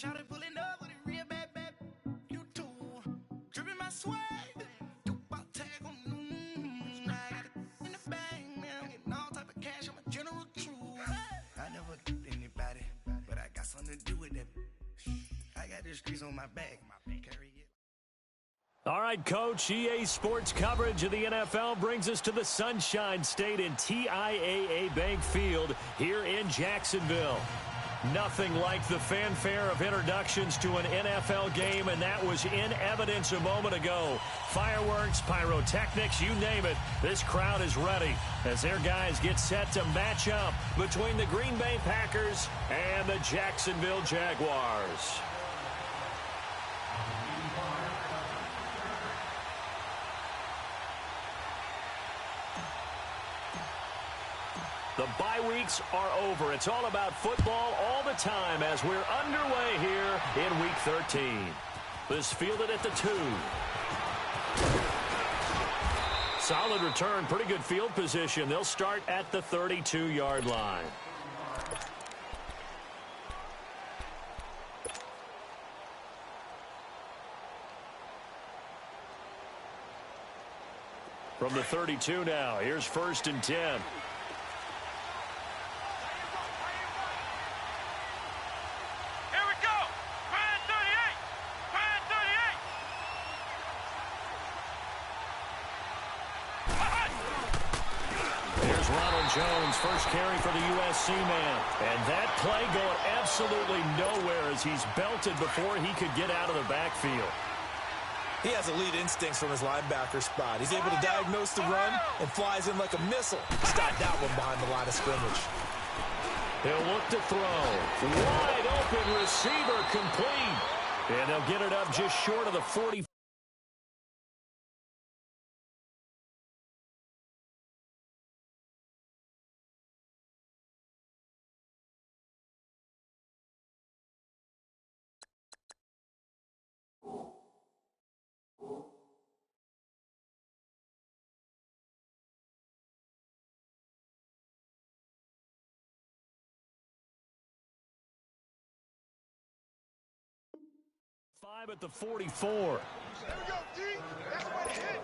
shot it pulling up with it real bad, bad. You too. Dripping my swag. Do about tag on. I got it in the bag, man. I'm getting all type of cash. I'm a general true. I never did anybody, but I got something to do with that. I got the streets on my back. Carry it. All right, Coach, EA Sports coverage of the NFL brings us to the Sunshine State in TIAA Bank Field here in Jacksonville. Nothing like the fanfare of introductions to an NFL game, and that was in evidence a moment ago. Fireworks, pyrotechnics, you name it, this crowd is ready as their guys get set to match up between the Green Bay Packers and the Jacksonville Jaguars. The bye weeks are over. It's all about football all the time as we're underway here in Week 13. This fielded at the 2. Solid return, pretty good field position. They'll start at the 32-yard line. From the 32 now, here's 1st and 10. Jones, first carry for the USC man. And that play going absolutely nowhere as he's belted before he could get out of the backfield. He has elite instincts from his linebacker spot. He's able to diagnose the run and flies in like a missile. Stop that one behind the line of scrimmage. He'll look to throw. Wide open receiver complete. And they'll get it up just short of the 40. At the 44. There we go, D. That's what it hit.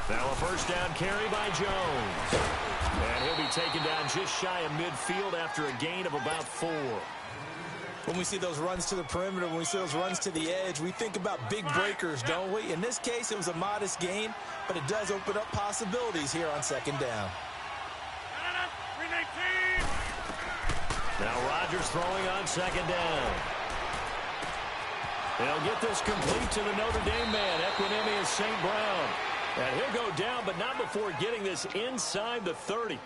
Now a first down carry by Jones. And he'll be taken down just shy of midfield after a gain of about 4. When we see those runs to the perimeter, when we see those runs to the edge, we think about big breakers, don't we? In this case, it was a modest gain, but it does open up possibilities here on 2nd down. Now Rodgers throwing on 2nd down. They'll get this complete to the Notre Dame man, Equinemius St. Brown. And he'll go down, but not before getting this inside the 30.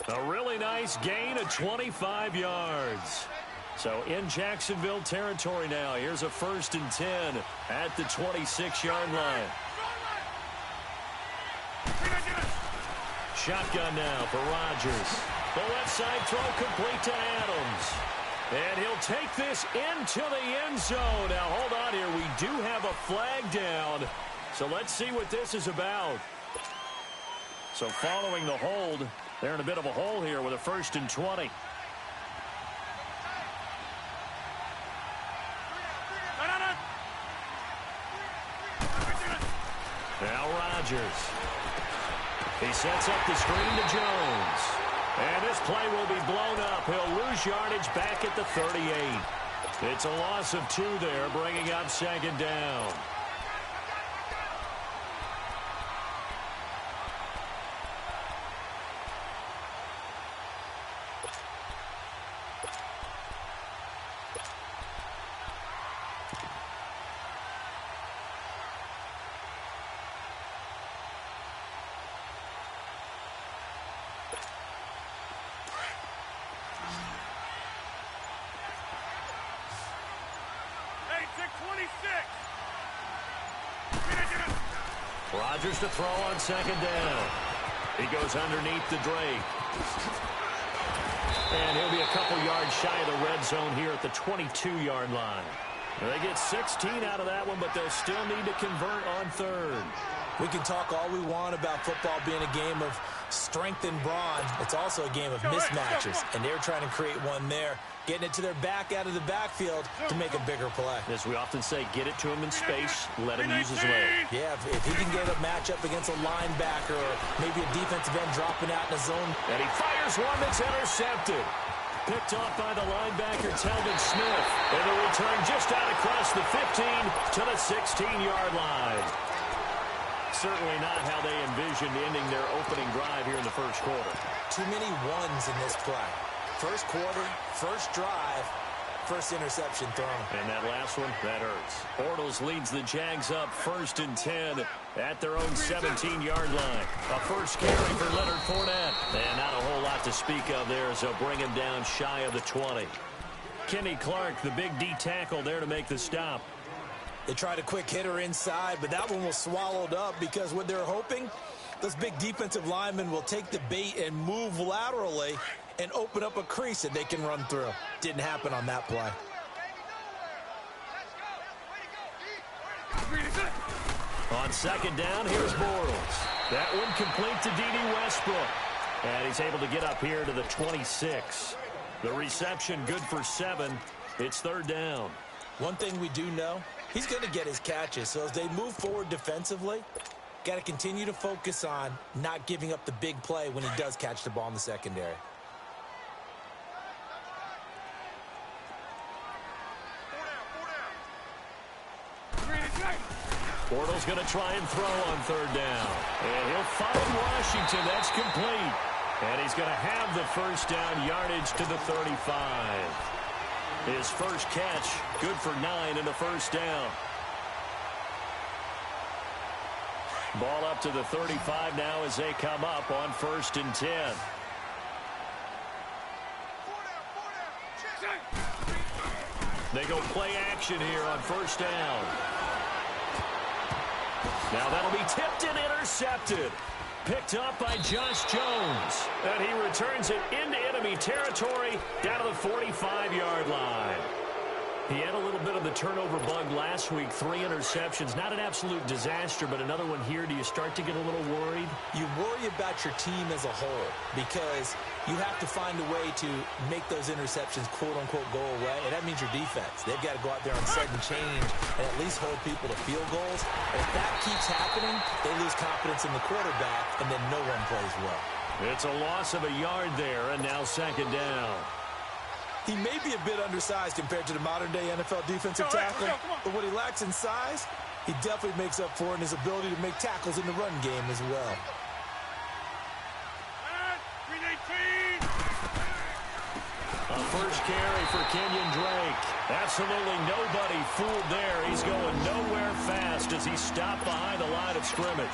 A really nice gain of 25 yards. So in Jacksonville territory now. Here's a 1st and 10 at the 26-yard line. Shotgun now for Rodgers. The left side throw complete to Adams. And he'll take this into the end zone. Now hold on here. We do have a flag down. So let's see what this is about. So following the hold, they're in a bit of a hole here with a 1st and 20. Now Rodgers. He sets up the screen to Jones. And this play will be blown up. He'll lose yardage back at the 38. It's a loss of 2 there, bringing up 2nd down. Rodgers to throw on 2nd down. He goes underneath the Drake. And he'll be a couple yards shy of the red zone here at the 22-yard line. They get 16 out of that one, but they'll still need to convert on third. We can talk all we want about football being a game of strength and brawn. It's also a game of mismatches, and they're trying to create one there, getting it to their back out of the backfield to make a bigger play. As we often say, get it to him in space, let him use his leg. Yeah, if he can get a matchup against a linebacker or maybe a defensive end dropping out in the zone. And he fires one that's intercepted. Picked off by the linebacker, Telvin Smith. And the return just out across the 15 to the 16-yard line. Certainly not how they envisioned ending their opening drive here in the first quarter. Too many ones in this play. First quarter, first drive, first interception thrown. And that last one, that hurts. Bortles leads the Jags up 1st and 10 at their own 17-yard line. A first carry for Leonard Fournette. And not a whole lot to speak of there as they'll bring him down shy of the 20. Kenny Clark, the big D tackle there to make the stop. They tried a quick hitter inside, but that one was swallowed up because what they're hoping, those big defensive linemen will take the bait and move laterally and open up a crease that they can run through. Didn't happen on that play. On second down, here's Bortles. That one complete to D.D. Westbrook. And he's able to get up here to the 26. The reception good for 7. It's 3rd down. One thing we do know, he's going to get his catches. So as they move forward defensively, got to continue to focus on not giving up the big play when he does catch the ball in the secondary. Bortles going to try and throw on 3rd down. And he'll find Washington. That's complete. And he's going to have the first down yardage to the 35. His first catch, good for 9 in the first down. Ball up to the 35 now as they come up on 1st and 10. They go play action here on 1st down. Now that'll be tipped and intercepted. Picked up by Josh Jones. And he returns it into enemy territory down to the 45-yard line. He had a little bit of the turnover bug last week. 3 interceptions. Not an absolute disaster, but another one here. Do you start to get a little worried? You worry about your team as a whole because you have to find a way to make those interceptions quote-unquote go away, and that means your defense. They've got to go out there and sudden change and at least hold people to field goals. And if that keeps happening, they lose confidence in the quarterback, and then no one plays well. It's a loss of a yard there, and now 2nd down. He may be a bit undersized compared to the modern-day NFL defensive tackle, but what he lacks in size, he definitely makes up for in his ability to make tackles in the run game as well. A first carry for Kenyon Drake. Absolutely nobody fooled there. He's going nowhere fast as he stopped behind the line of scrimmage.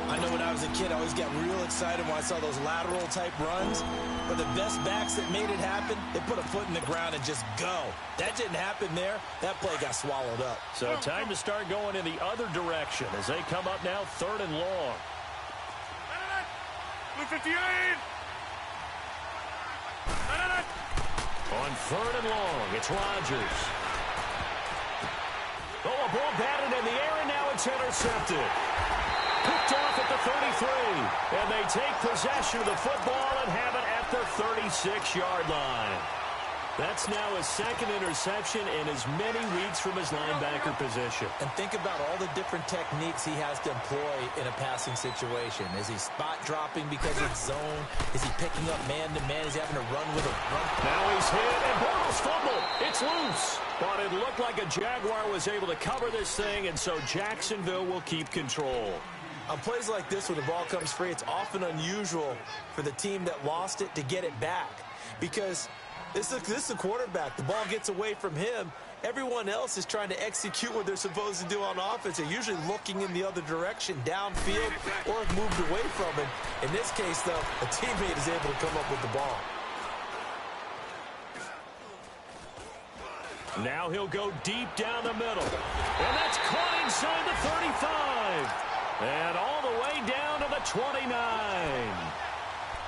I know when I was a kid, I always got real excited when I saw those lateral-type runs. But the best backs that made it happen, they put a foot in the ground and just go. That didn't happen there. That play got swallowed up. So time to start going in the other direction as they come up now 3rd and long. Blue 58! On 3rd and long, it's Rodgers. Oh, a ball batted in the air, and now it's intercepted. Picked off at the 33, and they take possession of the football and have it at their 36-yard line. That's now his 2nd interception in as many weeks from his linebacker position. And think about all the different techniques he has to employ in a passing situation. Is he spot dropping because it's zone? Is he picking up man-to-man? Is he having to run with a run? Now he's hit, and Bortles fumbled. It's loose. But it looked like a Jaguar was able to cover this thing, and so Jacksonville will keep control. On plays like this where the ball comes free, it's often unusual for the team that lost it to get it back. Because this is the quarterback. The ball gets away from him. Everyone else is trying to execute what they're supposed to do on offense. They're usually looking in the other direction, downfield, or have moved away from it. In this case, though, a teammate is able to come up with the ball. Now he'll go deep down the middle. And that's caught inside the 35. And all the way down to the 29.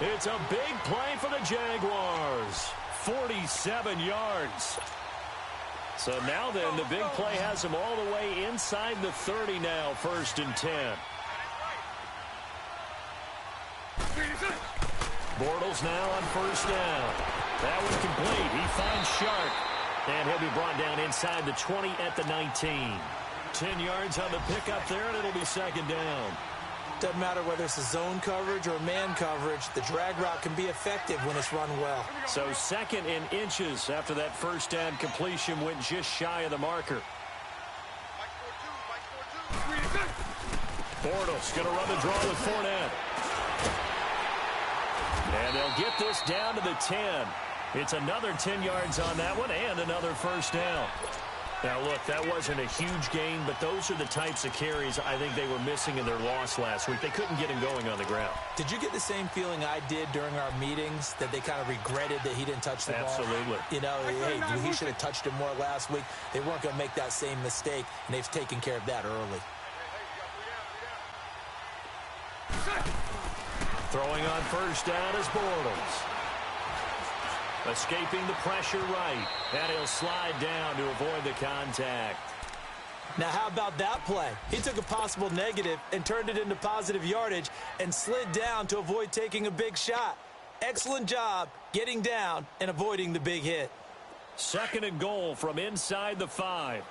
It's a big play for the Jaguars. 47 yards. So now then, the big play has them all the way inside the 30 now, 1st and 10. Bortles now on 1st down. That was complete. He finds Sharp. And he'll be brought down inside the 20 at the 19. 10 yards on the pickup there, and it'll be 2nd down. Doesn't matter whether it's a zone coverage or man coverage, the drag route can be effective when it's run well. So 2nd in inches after that 1st down completion went just shy of the marker. Bortles going to run the draw with Fournette. And they'll get this down to the 10. It's another 10 yards on that one and another 1st down. Now, look, that wasn't a huge gain, but those are the types of carries I think they were missing in their loss last week. They couldn't get him going on the ground. Did you get the same feeling I did during our meetings, that they kind of regretted that he didn't touch the ball? Absolutely. You know, hey, he should have touched it more last week. They weren't going to make that same mistake, and they've taken care of that early. Throwing on 1st down is Bortles. Escaping the pressure right. And he'll slide down to avoid the contact. Now, how about that play? He took a possible negative and turned it into positive yardage and slid down to avoid taking a big shot. Excellent job getting down and avoiding the big hit. 2nd and goal from inside the 5.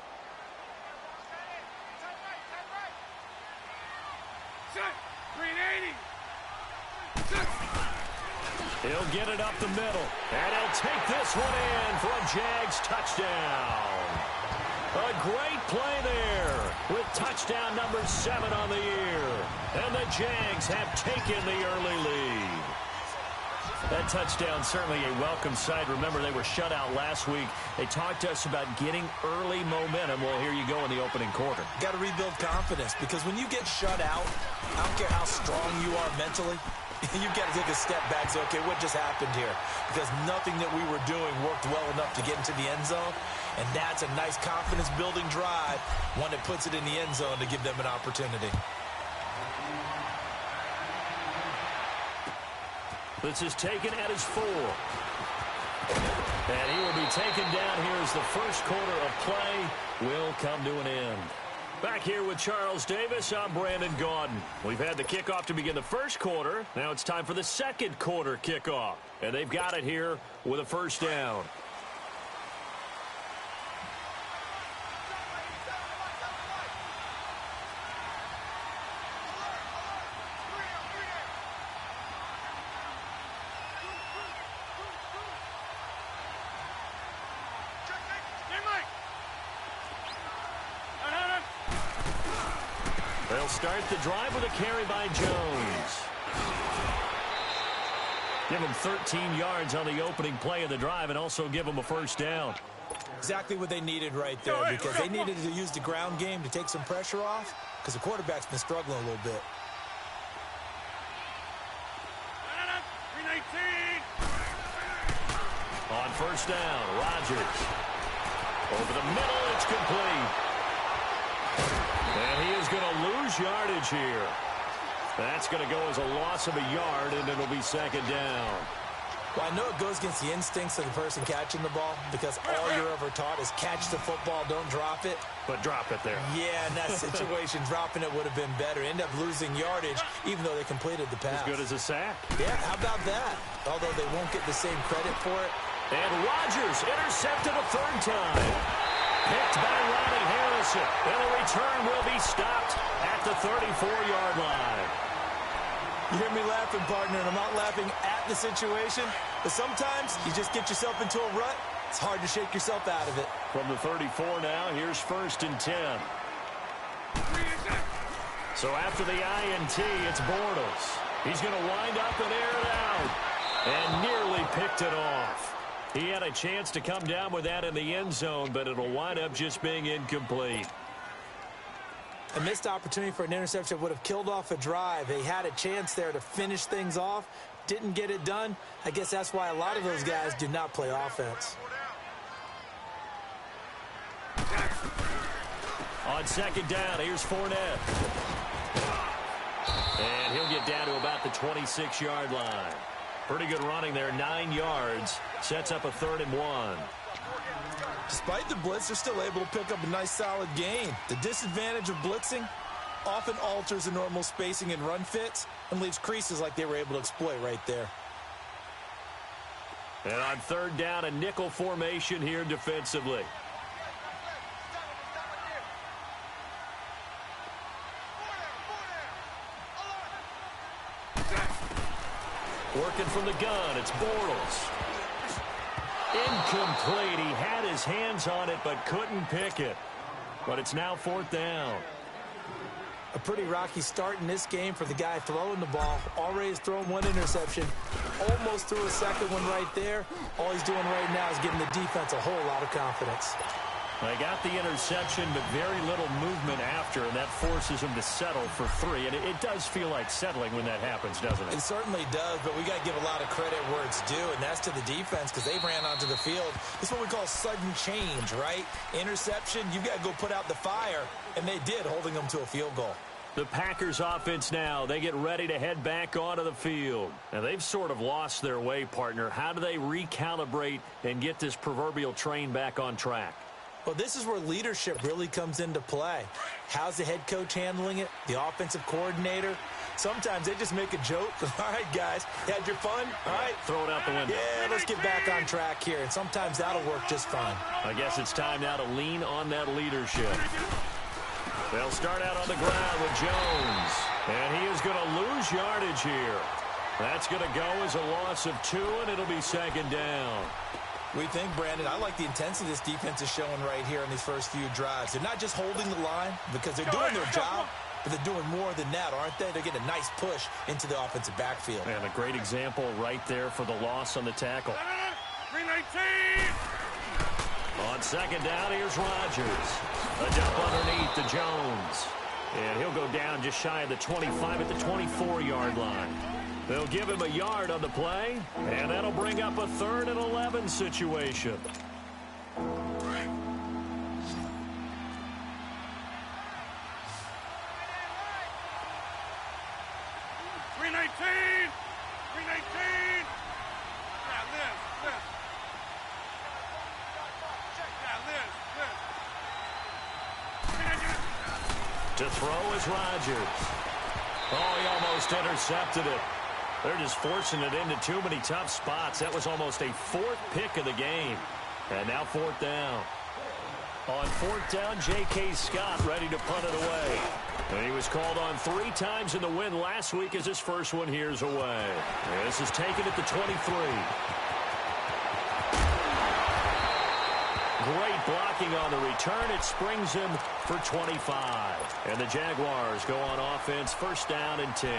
He'll get it up the middle, and he'll take this one in for a Jags touchdown. A great play there with touchdown number 7 on the year. And the Jags have taken the early lead. That touchdown certainly a welcome sight. Remember, they were shut out last week. They talked to us about getting early momentum. Well, here you go in the opening quarter. Got to rebuild confidence, because when you get shut out, I don't care how strong you are mentally, you've got to take a step back and say, okay, what just happened here? Because nothing that we were doing worked well enough to get into the end zone. And that's a nice confidence-building drive, one that puts it in the end zone to give them an opportunity. This is taken at his 4. And he will be taken down here as the first quarter of play will come to an end. Back here with Charles Davis, I'm Brandon Gaudin. We've had the kickoff to begin the first quarter. Now it's time for the second quarter kickoff. And they've got it here with a 1st down. They'll start the drive with a carry by Jones. Give them 13 yards on the opening play of the drive and also give them a 1st down. Exactly what they needed right there, because they needed to use the ground game to take some pressure off, because the quarterback's been struggling a little bit. On 1st down, Rodgers. Over the middle, it's complete. And he is going to lose yardage here. That's going to go as a loss of a yard, and it'll be 2nd down. Well, I know it goes against the instincts of the person catching the ball, because all you're ever taught is catch the football, don't drop it. But drop it there. Yeah, in that situation, dropping it would have been better. End up losing yardage, even though they completed the pass. As good as a sack. Yeah, how about that? Although they won't get the same credit for it. And Rodgers intercepted a 3rd time. Picked by Ronnie Harrison. And the return will be stopped at the 34-yard line. You hear me laughing, partner, and I'm not laughing at the situation, but sometimes you just get yourself into a rut. It's hard to shake yourself out of it. From the 34 now, here's 1st and 10. So after the INT, it's Bortles. He's going to wind up and air it out. And nearly picked it off. He had a chance to come down with that in the end zone, but it'll wind up just being incomplete. A missed opportunity for an interception would have killed off a drive. They had a chance there to finish things off. Didn't get it done. I guess that's why a lot of those guys do not play offense. On 2nd down, here's Fournette. And he'll get down to about the 26-yard line. Pretty good running there, 9 yards. Sets up a 3rd and 1. Despite the blitz, they're still able to pick up a nice solid gain. The disadvantage of blitzing often alters the normal spacing and run fits and leaves creases like they were able to exploit right there. And on 3rd down, a nickel formation here defensively. Working from the gun, it's Bortles. Incomplete. He had his hands on it but couldn't pick it. But it's now 4th down. A pretty rocky start in this game for the guy throwing the ball. Already has thrown 1 interception. Almost threw a second one right there. All he's doing right now is giving the defense a whole lot of confidence. They got the interception, but very little movement after, and that forces him to settle for 3. And it does feel like settling when that happens, doesn't it? It certainly does, but we got to give a lot of credit where it's due, and that's to the defense because they ran onto the field. This is what we call sudden change, right? Interception, you got to go put out the fire, and they did, holding them to a field goal. The Packers offense now, they get ready to head back onto the field. Now, they've sort of lost their way, partner. How do they recalibrate and get this proverbial train back on track? Well, this is where leadership really comes into play. How's the head coach handling it? The offensive coordinator? Sometimes they just make a joke. All right, guys, you had your fun? All right. Throw it out the window. Yeah, let's get back on track here. And sometimes that'll work just fine. I guess it's time now to lean on that leadership. They'll start out on the ground with Jones. And he is going to lose yardage here. That's going to go as a loss of 2, and it'll be 2nd down. We think, Brandon, I like the intensity this defense is showing right here in these first few drives. They're not just holding the line because they're doing their job, but they're doing more than that, aren't they? They're getting a nice push into the offensive backfield. And a great example right there for the loss on the tackle. 319! On 2nd down, here's Rodgers. A dump underneath to Jones. And he'll go down just shy of the 25 at the 24-yard line. They'll give him a yard on the play, and that'll bring up a 3rd and 11 situation. 319! 319! Now, Liz. Check now, Liz. To throw is Rodgers. Oh, he almost intercepted it. They're just forcing it into too many tough spots. That was almost a 4th pick of the game. And now 4th down. On 4th down, J.K. Scott ready to punt it away. And he was called on 3 times in the win last week as his first one here's away. This is taken at the 23. Great blocking on the return. It springs him for 25. And the Jaguars go on offense, 1st down and 10.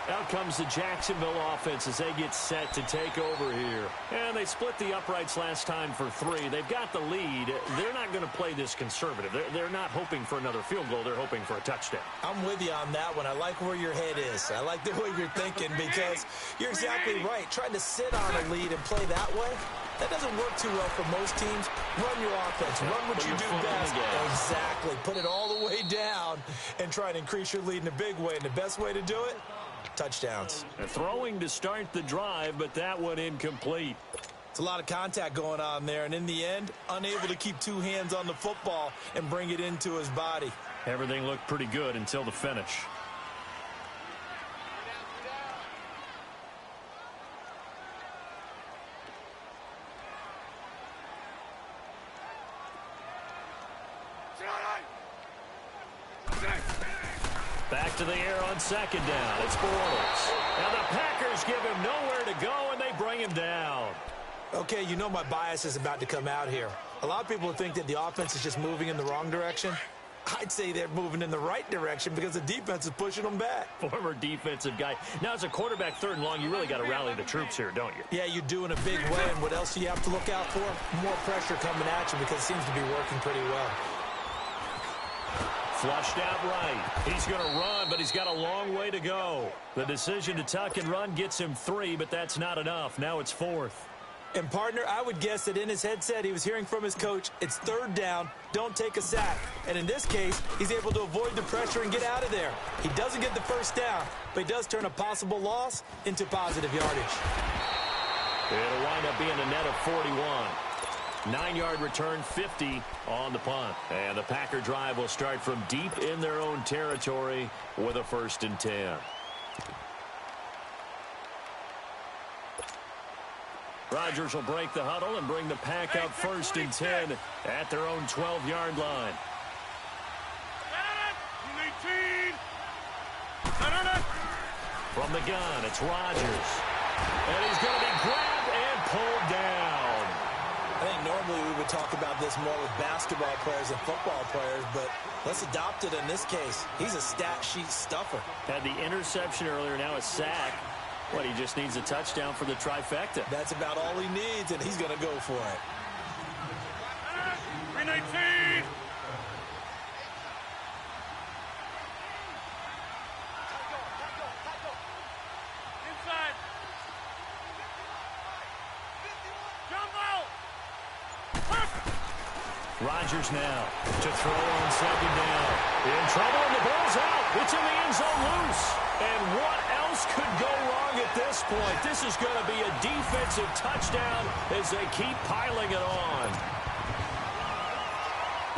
Out comes the Jacksonville offense as they get set to take over here. And they split the uprights last time for 3. They've got the lead. They're not going to play this conservative. They're not hoping for another field goal. They're hoping for a touchdown. I'm with you on that one. I like where your head is. I like the way you're thinking because you're exactly right. Trying to sit on a lead and play that way, that doesn't work too well for most teams. Run your offense. Run what you do best. Exactly. Put it all the way down and try and increase your lead in a big way. And the best way to do it, touchdowns. And throwing to start the drive, but that one incomplete. It's a lot of contact going on there, and in the end, unable to keep 2 hands on the football and bring it into his body. Everything looked pretty good until the finish. Back to the air on 2nd down. It's Bortles. And the Packers give him nowhere to go, and they bring him down. Okay, you know my bias is about to come out here. A lot of people think that the offense is just moving in the wrong direction. I'd say they're moving in the right direction because the defense is pushing them back. Former defensive guy. Now, as a quarterback 3rd and long, you really got to rally the troops here, don't you? Yeah, you do in a big way. And what else do you have to look out for? More pressure coming at you because it seems to be working pretty well. Flushed out right. He's going to run, but he's got a long way to go. The decision to tuck and run gets him 3, but that's not enough. Now it's 4th. And, partner, I would guess that in his headset he was hearing from his coach, it's third down, don't take a sack. And in this case, he's able to avoid the pressure and get out of there. He doesn't get the first down, but he does turn a possible loss into positive yardage. It'll wind up being a net of 41. 9-yard return, 50 on the punt. And the Packer drive will start from deep in their own territory with a 1st and 10. Rodgers will break the huddle and bring the Pack up 1st and 10 at their own 12-yard line. From the gun, it's Rodgers. And he's going to be grabbed and pulled down. I think normally we would talk about this more with basketball players and football players, but let's adopt it in this case. He's a stat sheet stuffer. Had the interception earlier, now a sack. What, he just needs a touchdown for the trifecta. That's about all he needs, and he's going to go for it. 319. Inside. Jumbo. Rodgers now to throw on 2nd down. In trouble, and the ball's out. It's in the end zone loose. And what else could go wrong at this point? This is going to be a defensive touchdown as they keep piling it on.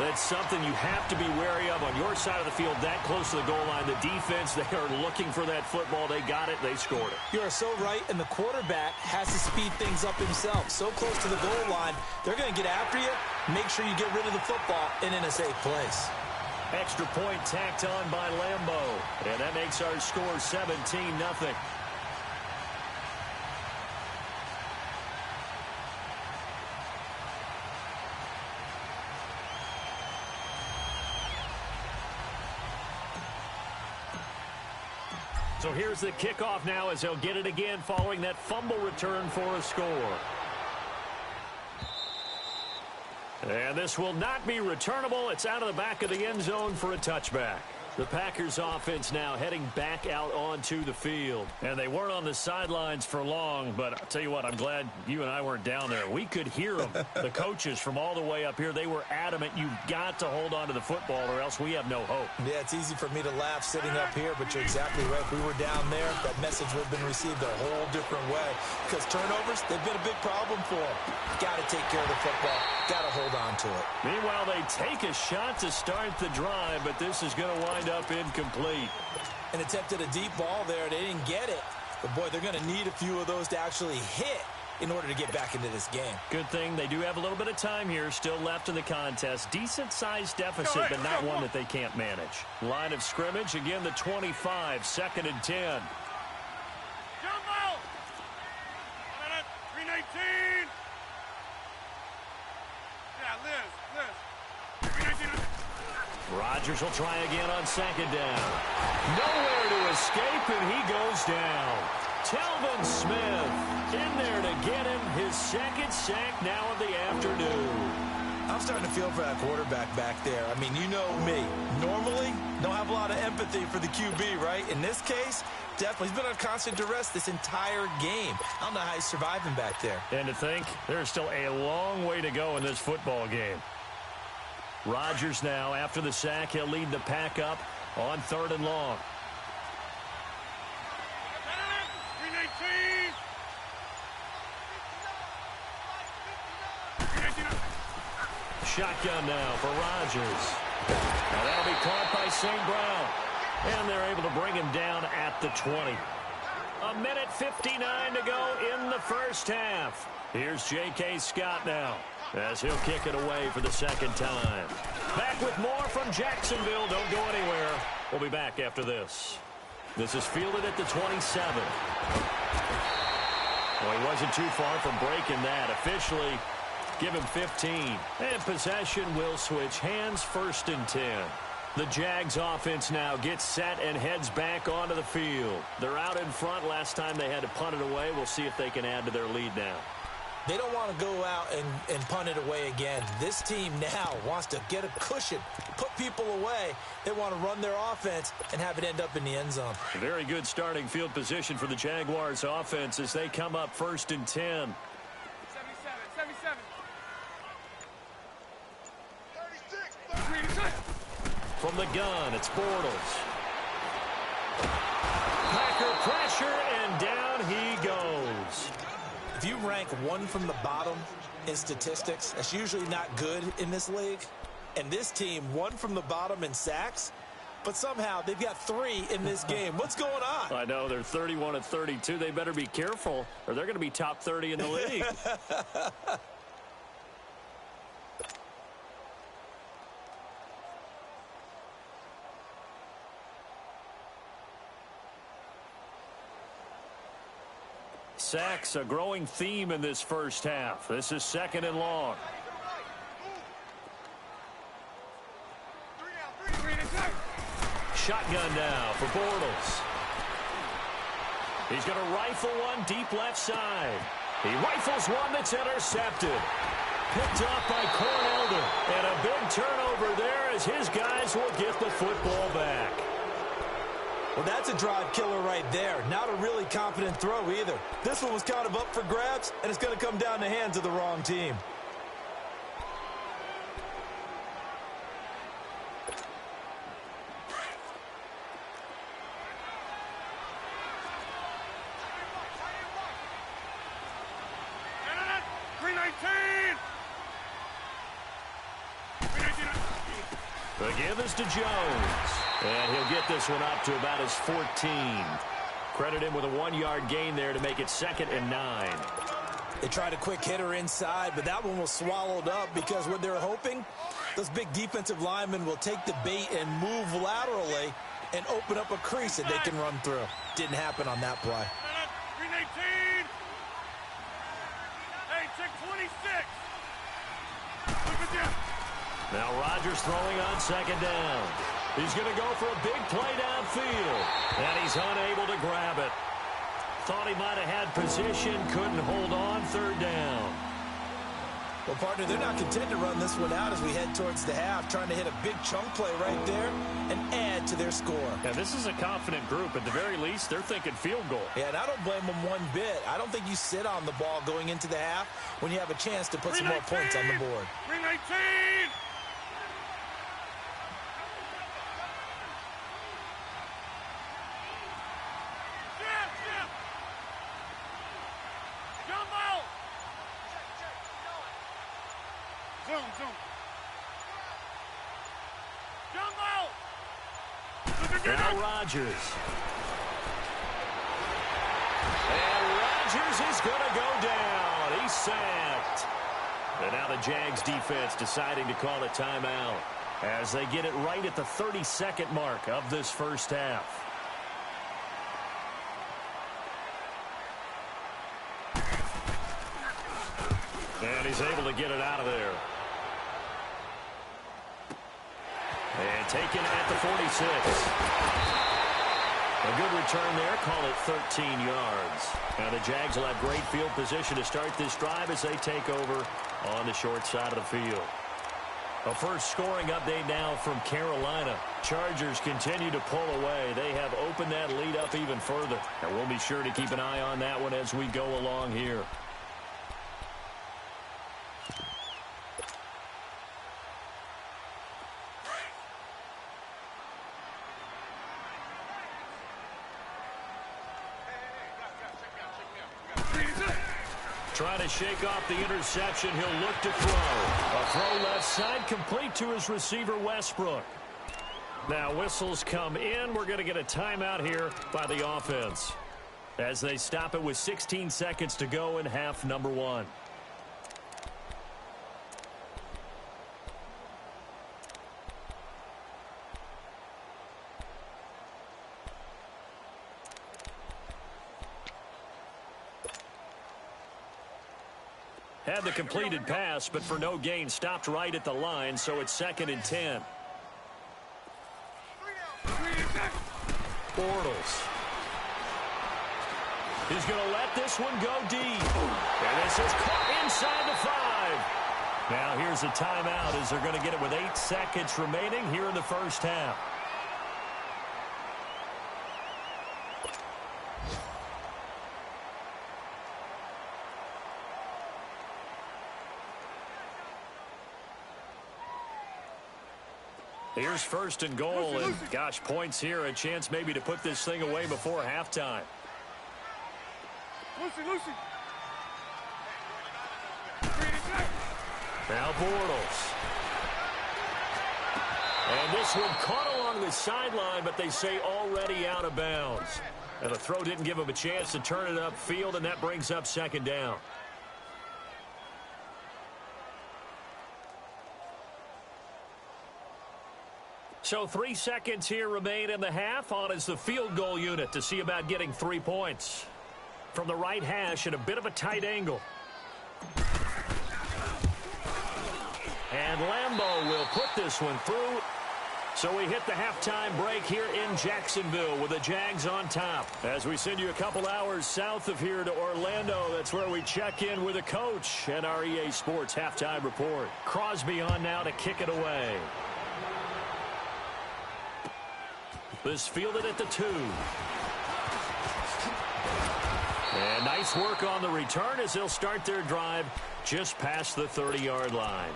That's something you have to be wary of on your side of the field, that close to the goal line. The defense, they are looking for that football. They got it. They scored it. You are so right, and the quarterback has to speed things up himself. So close to the goal line, they're going to get after you. Make sure you get rid of the football and in a safe place. Extra point tacked on by Lambeau. And that makes our score 17-0. So here's the kickoff now as they'll get it again following that fumble return for a score. And this will not be returnable. It's out of the back of the end zone for a touchback. The Packers offense now heading back out onto the field. And they weren't on the sidelines for long, but I'll tell you what, I'm glad you and I weren't down there. We could hear them. The coaches from all the way up here, they were adamant, you've got to hold on to the football or else we have no hope. Yeah, it's easy for me to laugh sitting up here, but you're exactly right. If we were down there, that message would have been received a whole different way. Because turnovers, they've been a big problem for them. Got to take care of the football. Got to hold on to it. Meanwhile, they take a shot to start the drive, but this is going to wind up incomplete. And attempted a deep ball there. They didn't get it. But, boy, they're going to need a few of those to actually hit in order to get back into this game. Good thing they do have a little bit of time here still left in the contest. Decent-sized deficit, but not one that they can't manage. Line of scrimmage, again, the 25, 2nd and 10. Jumbo. 319. Yeah, Liz. 319. Rodgers will try again on 2nd down. Nowhere to escape, and he goes down. Telvin Smith in there to get him his 2nd sack now of the afternoon. I'm starting to feel for that quarterback back there. I mean, you know me. Normally, don't have a lot of empathy for the QB, right? In this case, definitely. He's been on constant duress this entire game. I don't know how he's surviving back there. And to think, there's still a long way to go in this football game. Rodgers now, after the sack, he'll lead the Pack up on 3rd and long. 319. Shotgun now for Rodgers. Now that'll be caught by St. Brown. And they're able to bring him down at the 20. 1:59 to go in the first half. Here's J.K. Scott now as he'll kick it away for the 2nd time. Back with more from Jacksonville. Don't go anywhere. We'll be back after this. This is fielded at the 27. Well, he wasn't too far from breaking that. Officially, give him 15. And possession will switch hands, 1st and 10. The Jags offense now gets set and heads back onto the field. They're out in front. Last time they had to punt it away. We'll see if they can add to their lead now. They don't want to go out and punt it away again. This team now wants to get a cushion, put people away. They want to run their offense and have it end up in the end zone. Very good starting field position for the Jaguars offense as they come up 1st and 10. the gun, it's Bortles. Packer pressure, and down he goes. If you rank one from the bottom in statistics, that's usually not good in this league. And this team, one from the bottom in sacks, but somehow they've got 3 in this game. What's going on? I know, they're 31-32. They better be careful, or they're going to be top 30 in the league. Sacks, a growing theme in this first half. This is 2nd and long. Shotgun now for Bortles. He's going to rifle one deep left side. He rifles one that's intercepted. Picked off by Cornelder. And a big turnover there as his guys will get the football back. Well, that's a drive killer right there. Not a really confident throw either. This one was kind of up for grabs, and it's going to come down the hands of the wrong team. The give is to Jones. And he'll get this one up to about his 14. Credit him with a 1-yard gain there to make it 2nd and 9. They tried a quick hitter inside, but that one was swallowed up because what they're hoping, those big defensive linemen will take the bait and move laterally and open up a crease that they can run through. Didn't happen on that play. 319. Hey, check 26. Look at you. Now Rodgers throwing on 2nd down. He's going to go for a big play downfield. And he's unable to grab it. Thought he might have had position, couldn't hold on, 3rd down. Well, partner, they're not content to run this one out as we head towards the half, trying to hit a big chunk play right there and add to their score. Yeah, this is a confident group. At the very least, they're thinking field goal. Yeah, and I don't blame them one bit. I don't think you sit on the ball going into the half when you have a chance to put some more points on the board. 319. Now Rodgers. And Rodgers is going to go down. He's sacked. And now the Jags defense deciding to call a timeout as they get it right at the 32nd mark of this first half. And he's able to get it out of there. And taken at the 46. A good return there. Call it 13 yards. Now the Jags will have great field position to start this drive as they take over on the short side of the field. A first scoring update now from Carolina. Chargers continue to pull away. They have opened that lead up even further. And we'll be sure to keep an eye on that one as we go along here. Trying to shake off the interception. He'll look to throw. A throw left side complete to his receiver, Westbrook. Now whistles come in. We're going to get a timeout here by the offense as they stop it with 16 seconds to go in half number 1. Had the completed pass, but for no gain, stopped right at the line, so it's 2nd and 10. Bortles. He's going to let this one go deep. And this is caught inside the 5. Now here's a timeout as they're going to get it with 8 seconds remaining here in the first half. Here's first and goal, and gosh, points here, a chance maybe to put this thing away before halftime. Lucy. Now Bortles. And this one caught along the sideline, but they say already out of bounds. And the throw didn't give him a chance to turn it upfield, and that brings up second down. So 3 seconds here remain in the half. On is the field goal unit to see about getting 3 points. From the right hash at a bit of a tight angle. And Lambeau will put this one through. So we hit the halftime break here in Jacksonville with the Jags on top. As we send you a couple hours south of here to Orlando, that's where we check in with the coach and our EA Sports halftime report. Crosby on now to kick it away. This fielded at the 2. And nice work on the return as they'll start their drive just past the 30-yard line.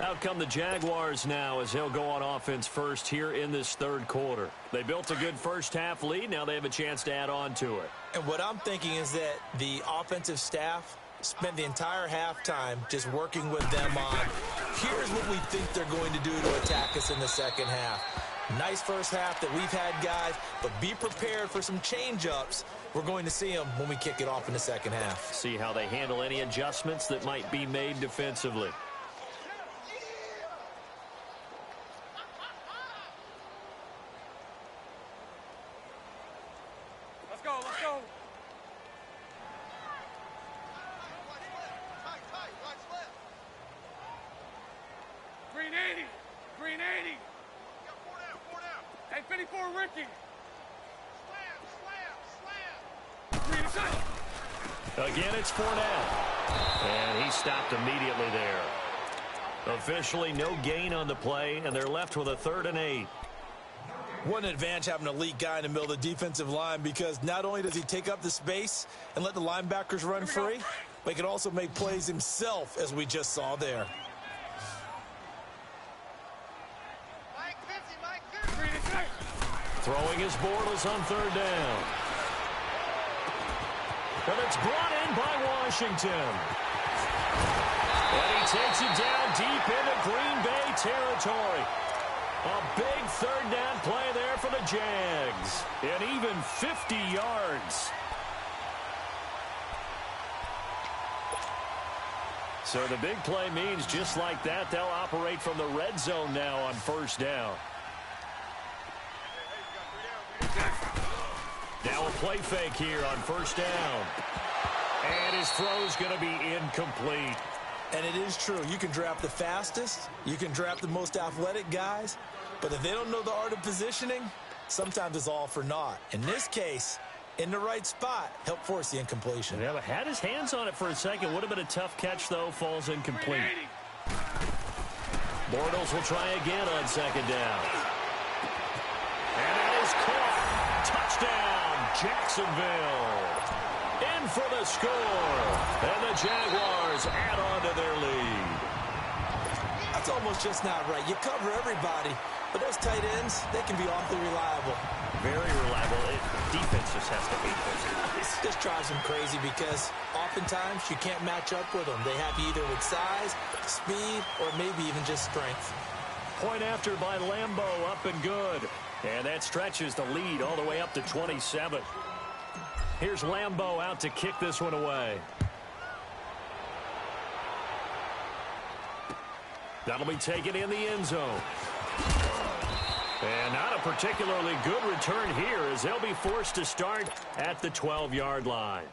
Out come the Jaguars now as they'll go on offense first here in this third quarter. They built a good first-half lead. Now they have a chance to add on to it. And what I'm thinking is that the offensive staff spent the entire halftime just working with them on, here's what we think they're going to do to attack us in the second half. Nice first half that we've had, guys, but be prepared for some change-ups. We're going to see them when we kick it off in the second half. See how they handle any adjustments that might be made defensively. Let's go. Green 80. Hey, 54, Ricky. Slam. Again, it's Fournette. And he stopped immediately there. Officially no gain on the play, and they're left with a 3rd and 8. What an advantage having an elite guy in the middle of the defensive line, because not only does he take up the space and let the linebackers run free, but he can also make plays himself, as we just saw there. Throwing his Bortles on 3rd down. And it's brought in by Washington. And he takes it down deep into Green Bay territory. A big 3rd down play there for the Jags. And even 50 yards. So the big play means just like that, they'll operate from the red zone now on 1st down. Now a play fake here on 1st down. And his throw's going to be incomplete. And it is true. You can draft the fastest. You can draft the most athletic guys. But if they don't know the art of positioning, sometimes it's all for naught. In this case, in the right spot, help force the incompletion. Yeah, but had his hands on it for a second. Would have been a tough catch, though. Falls incomplete. Bortles will try again on 2nd down. And that is caught. Touchdown, Jacksonville. In for the score. And the Jaguars add on to their lead. That's almost just not right. You cover everybody, but those tight ends, they can be awfully reliable. Very reliable. Defense just has to hate those guys. This drives them crazy because oftentimes you can't match up with them. They have you either with size, speed, or maybe even just strength. Point after by Lambeau, up and good. And that stretches the lead all the way up to 27. Here's Lambeau out to kick this one away. That'll be taken in the end zone. And not a particularly good return here as they'll be forced to start at the 12-yard line.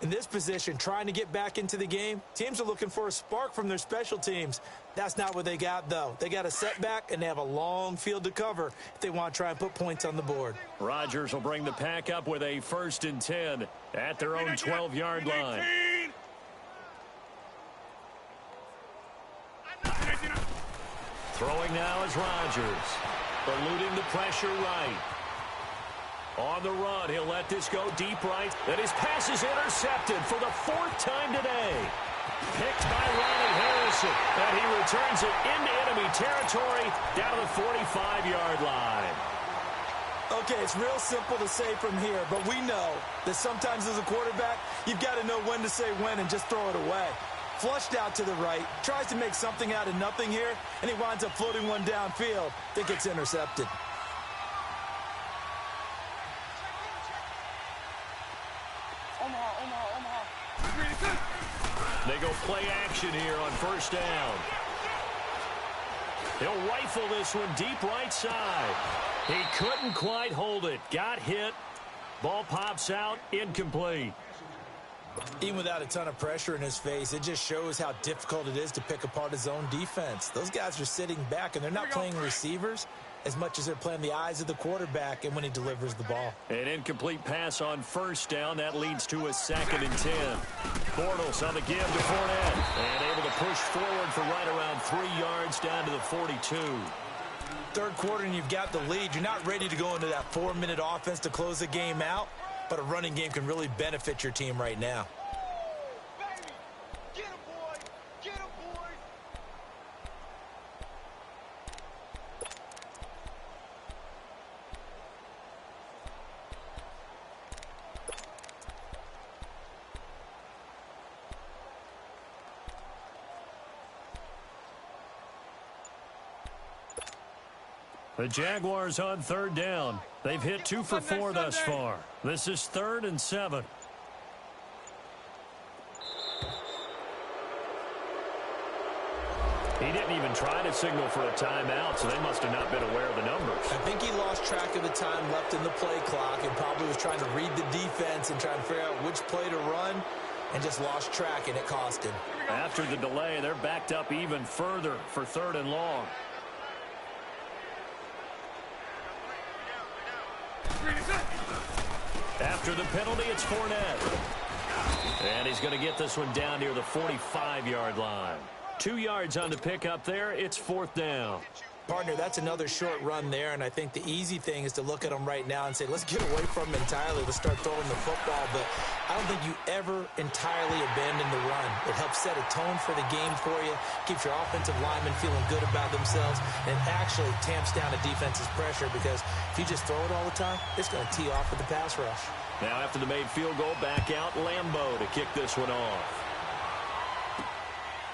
In this position, trying to get back into the game, teams are looking for a spark from their special teams. That's not what they got, though. They got a setback, and they have a long field to cover if they want to try and put points on the board. Rodgers will bring the pack up with a 1st and 10 at their own 12-yard line. Throwing now is Rodgers. Eluding the pressure right. On the run, he'll let this go deep right. And his pass is intercepted for the 4th time today. Picked by Ronnie Harrison, and he returns it into enemy territory down to the 45-yard line. Okay, it's real simple to say from here, but we know that sometimes as a quarterback, you've got to know when to say when and just throw it away. Flushed out to the right, tries to make something out of nothing here, and he winds up floating one downfield that gets intercepted. They go play action here on first down. He'll rifle this one deep right side. He couldn't quite hold it. Got hit. Ball pops out. Incomplete. Even without a ton of pressure in his face, it just shows how difficult it is to pick apart his own defense. Those guys are sitting back, and they're not playing receivers as much as they're playing the eyes of the quarterback and when he delivers the ball. An incomplete pass on first down. That leads to a 2nd and 10. Bortles on the give to Fournette. And able to push forward for right around 3 yards down to the 42. Third quarter and you've got the lead. You're not ready to go into that 4-minute offense to close the game out, but a running game can really benefit your team right now. The Jaguars on third down. They've hit 2 for 4 thus far. This is 3rd and 7. He didn't even try to signal for a timeout, so they must have not been aware of the numbers. I think he lost track of the time left in the play clock and probably was trying to read the defense and trying to figure out which play to run and just lost track, and it cost him. After the delay, they're backed up even further for 3rd and long. After the penalty, it's Fournette. And he's going to get this one down near the 45-yard line. 2 yards on the pickup there. It's 4th down. Partner, that's another short run there, and I think the easy thing is to look at him right now and say, let's get away from him entirely. Let's start throwing the football, but I don't think you ever entirely abandon the run. It helps set a tone for the game for you, keeps your offensive linemen feeling good about themselves, and it actually tamps down a defense's pressure because if you just throw it all the time, it's going to tee off with the pass rush. Now after the made field goal, back out Lambeau to kick this one off.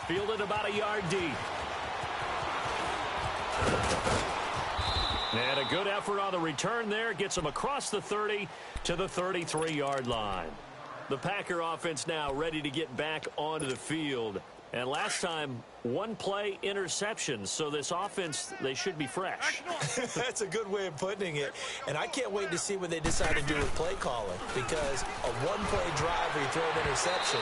Fielded about a yard deep. And a good effort on the return there. Gets them across the 30 to the 33-yard line. The Packer offense now ready to get back onto the field. And last time, 1 play interception. So this offense, they should be fresh. That's a good way of putting it. And I can't wait to see what they decide to do with play calling. Because a 1-play drive where you throw an interception,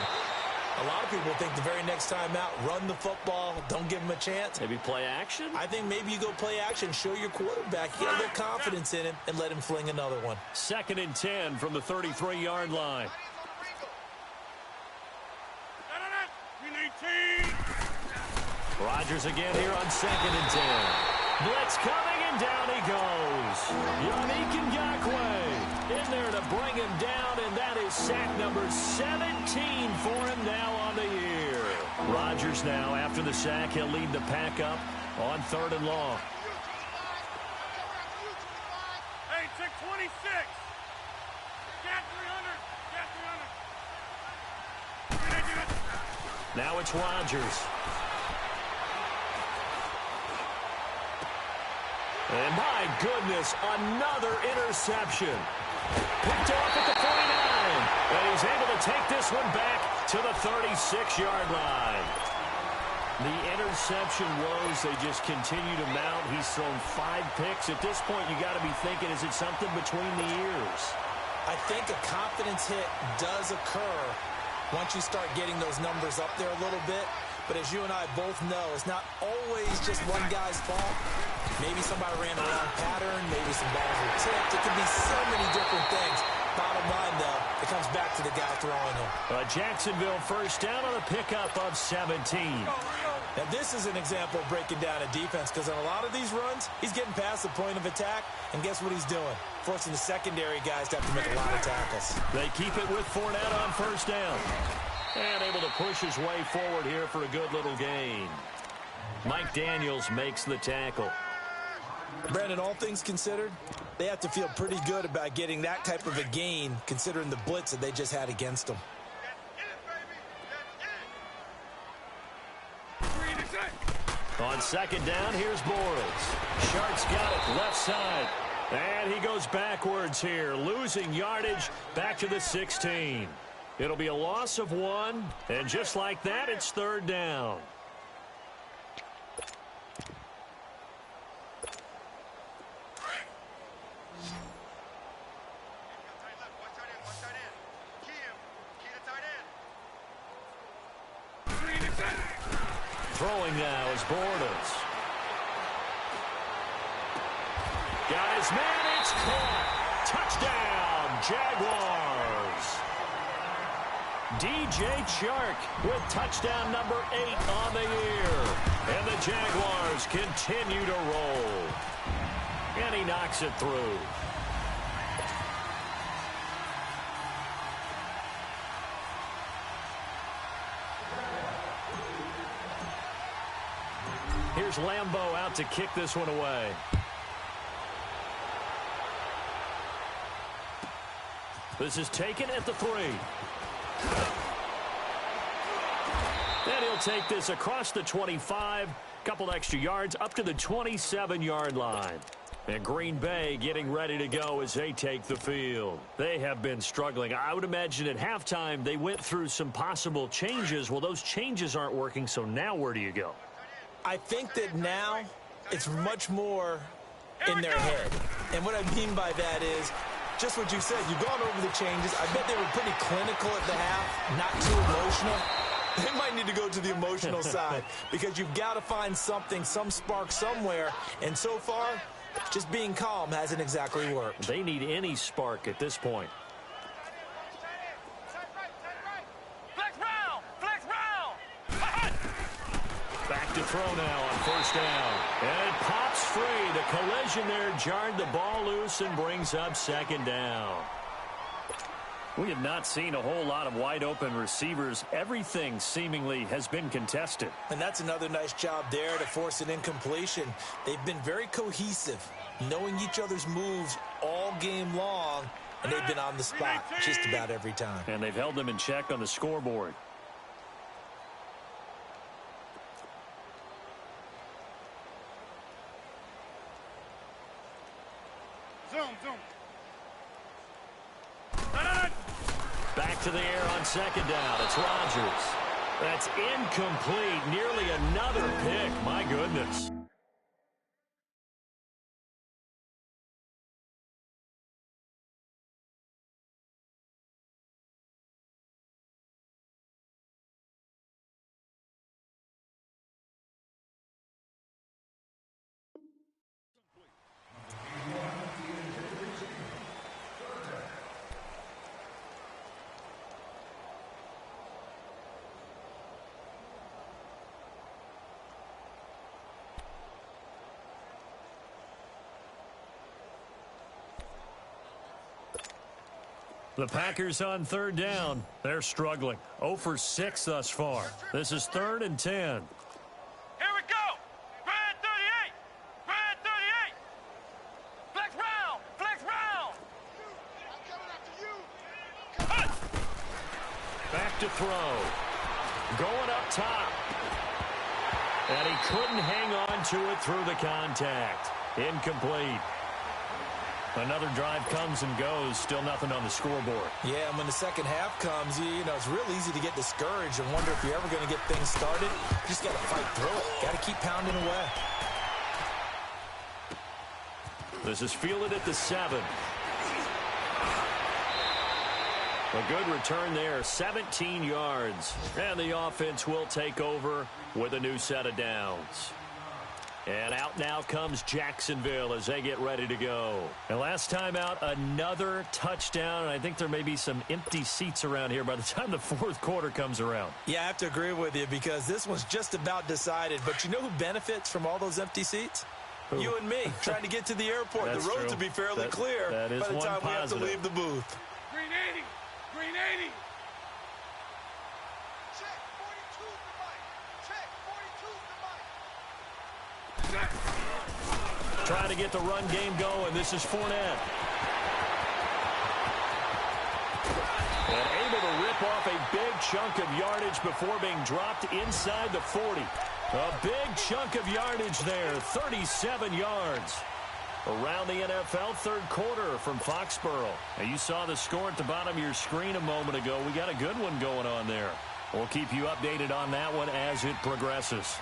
a lot of people think the very next time out, run the football, don't give him a chance. Maybe play action? I think maybe you go play action, show your quarterback, get a little confidence in him, and let him fling another one. 2nd and 10 from the 33-yard line. Rodgers again here on 2nd and 10. Blitz coming, and down he goes. Yannick Ngakoue in there to bring him down, and that is sack number 17 for him now on the year. Rodgers now, after the sack, he'll lead the pack up on 3rd and long. Hey, check 26. Got 300. Now it's Rodgers. And my goodness, another interception. Picked off at the 49. And he's able to take this one back to the 36-yard line. The interception woes, they just continue to mount. He's thrown 5 picks. At this point, you got to be thinking, is it something between the ears? I think a confidence hit does occur once you start getting those numbers up there a little bit. But as you and I both know, it's not always just one guy's fault. Maybe somebody ran a wrong pattern. Maybe some balls were tipped. It could be so many different things. Bottom line, though, it comes back to the guy throwing them. Jacksonville first down on a pickup of 17. Now, this is an example of breaking down a defense because on a lot of these runs, he's getting past the point of attack, and guess what he's doing? Forcing the secondary guys to have to make a lot of tackles. They keep it with Fournette on first down. And able to push his way forward here for a good little gain. Mike Daniels makes the tackle. Brandon, all things considered, they have to feel pretty good about getting that type of a gain considering the blitz that they just had against them. On second down, here's Bortles. Shark's got it, left side. And he goes backwards here, losing yardage back to the 16. It'll be a loss of 1, and just like that, it's third down. Throwing now is Bortles. Got his man, it's caught. Touchdown, Jaguars. DJ Chark with touchdown number 8 on the year. And the Jaguars continue to roll. And he knocks it through. Here's Lambeau out to kick this one away. This is taken at the 3. And he'll take this across the 25, couple extra yards up to the 27-yard line. And Green Bay getting ready to go as they take the field. They have been struggling. I would imagine at halftime they went through some possible changes. Well, those changes aren't working, so now where do you go? I think that now it's much more in their head. And what I mean by that is just what you said. You've gone over the changes. I bet they were pretty clinical at the half, not too emotional. They might need to go to the emotional side because you've got to find something, some spark somewhere. And so far, just being calm hasn't exactly worked. They need any spark at this point. Back to throw now on first down. And it pops free. The collision there jarred the ball loose and brings up second down. We have not seen a whole lot of wide open receivers. Everything seemingly has been contested. And that's another nice job there to force an incompletion. They've been very cohesive, knowing each other's moves all game long, and they've been on the spot just about every time. And they've held them in check on the scoreboard. Back to the air on second down. It's Rodgers. That's incomplete. Nearly another pick. My goodness. The Packers on third down. They're struggling. 0 for 6 thus far. This is 3rd and 10. Here we go. Grand 38. Grand 38. Flex round. Flex round. I'm coming after you. Back to throw. Going up top. And he couldn't hang on to it through the contact. Incomplete. Another drive comes and goes. Still nothing on the scoreboard. Yeah, and when the second half comes, you know, it's real easy to get discouraged and wonder if you're ever going to get things started. You just got to fight through it. Got to keep pounding away. This is fielded at the 7. A good return there, 17 yards. And the offense will take over with a new set of downs. And out now comes Jacksonville as they get ready to go. And last time out, another touchdown. And I think there may be some empty seats around here by the time the fourth quarter comes around. Yeah, I have to agree with you because this one's just about decided. But you know who benefits from all those empty seats? Who? You and me, trying to get to the airport. That's the roads true. will be fairly clear that is by the one time we have to positive. leave the booth. Green 80. Green 80. Trying to get the run game going. This is Fournette. And able to rip off a big chunk of yardage before being dropped inside the 40. A big chunk of yardage there, 37 yards. Around the NFL third quarter from Foxborough. Now you saw the score at the bottom of your screen a moment ago. We got a good one going on there. We'll keep you updated on that one as it progresses.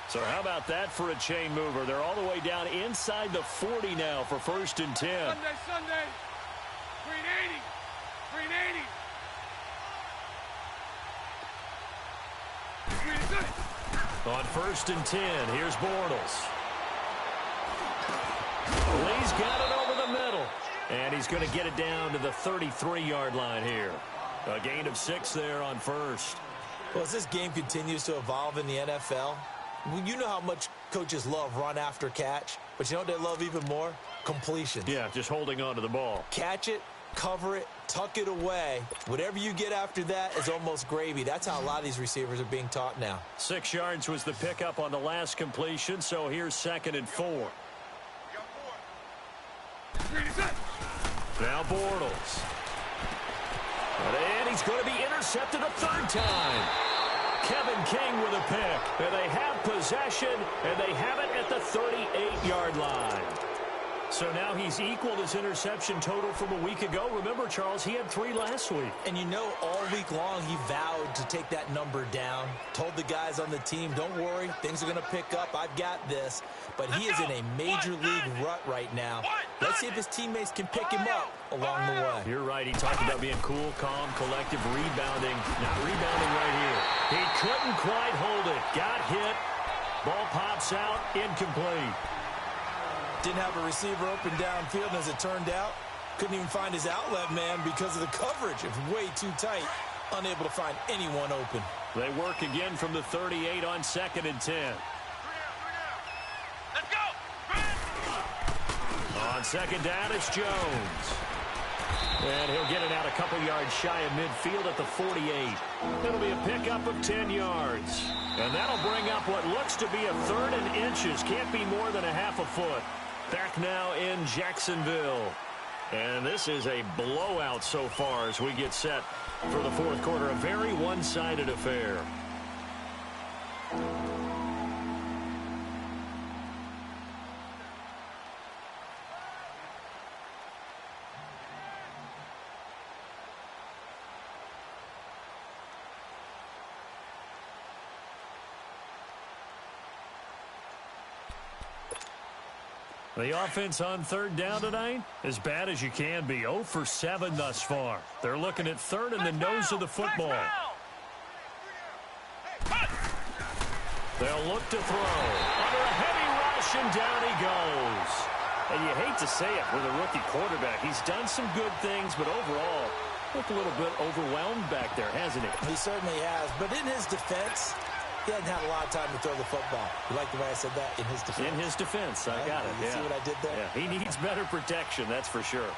So how about that for a chain mover? They're all the way down inside the 40 now for 1st and 10. Sunday. Green 80. Green 80. Green is good. On 1st and 10, here's Bortles. Lee's got it over the middle. And he's going to get it down to the 33-yard line here. A gain of 6 there on 1st. Well, as this game continues to evolve in the NFL, you know how much coaches love run after catch, but you know what they love even more? Completions. Yeah, just holding on to the ball. Catch it, cover it, tuck it away. Whatever you get after that is almost gravy. That's how a lot of these receivers are being taught now. 6 yards was the pickup on the last completion, so here's 2nd and 4. Now Bortles. And he's going to be intercepted a 3rd time. Kevin King with a pick. And they have possession, and they have it at the 38-yard line. So now he's equaled his interception total from a week ago. Remember, Charles, he had 3 last week. And you know, all week long he vowed to take that number down. Told the guys on the team, don't worry, things are going to pick up. I've got this. But he is in a major league rut right now. Let's see if his teammates can pick him up along the way. You're right. He talked about being cool, calm, collective, rebounding. Not rebounding right here. He couldn't quite hold it. Got hit. Ball pops out. Incomplete. Didn't have a receiver open downfield, and as it turned out, couldn't even find his outlet man because of the coverage. It was way too tight. Unable to find anyone open. They work again from the 38 on 2nd and 10. Let's go. On 2nd down, it's Jones. And he'll get it out a couple yards shy of midfield at the 48. It'll be a pickup of 10 yards. And that'll bring up what looks to be a 3rd and inches. Can't be more than a half a foot. Back now in Jacksonville. And this is a blowout so far as we get set for the 4th quarter. A very one-sided affair. The offense on 3rd down tonight, as bad as you can be. 0 for 7 thus far. They're looking at 3rd in the nose of the football. They'll look to throw. Under a heavy rush, and down he goes. And you hate to say it with a rookie quarterback. He's done some good things, but overall, looked a little bit overwhelmed back there, hasn't he? He certainly has. But in his defense, he hasn't had a lot of time to throw the football. You like the way I said that? In his defense. In his defense. I got it. You see what I did there? Yeah, he needs better protection, that's for sure.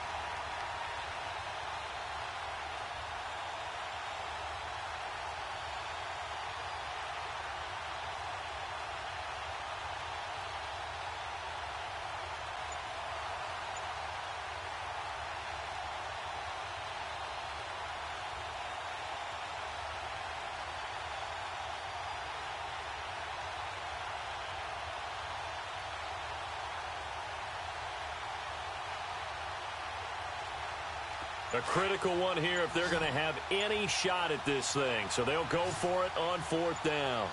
A critical one here if they're going to have any shot at this thing. So they'll go for it on 4th down.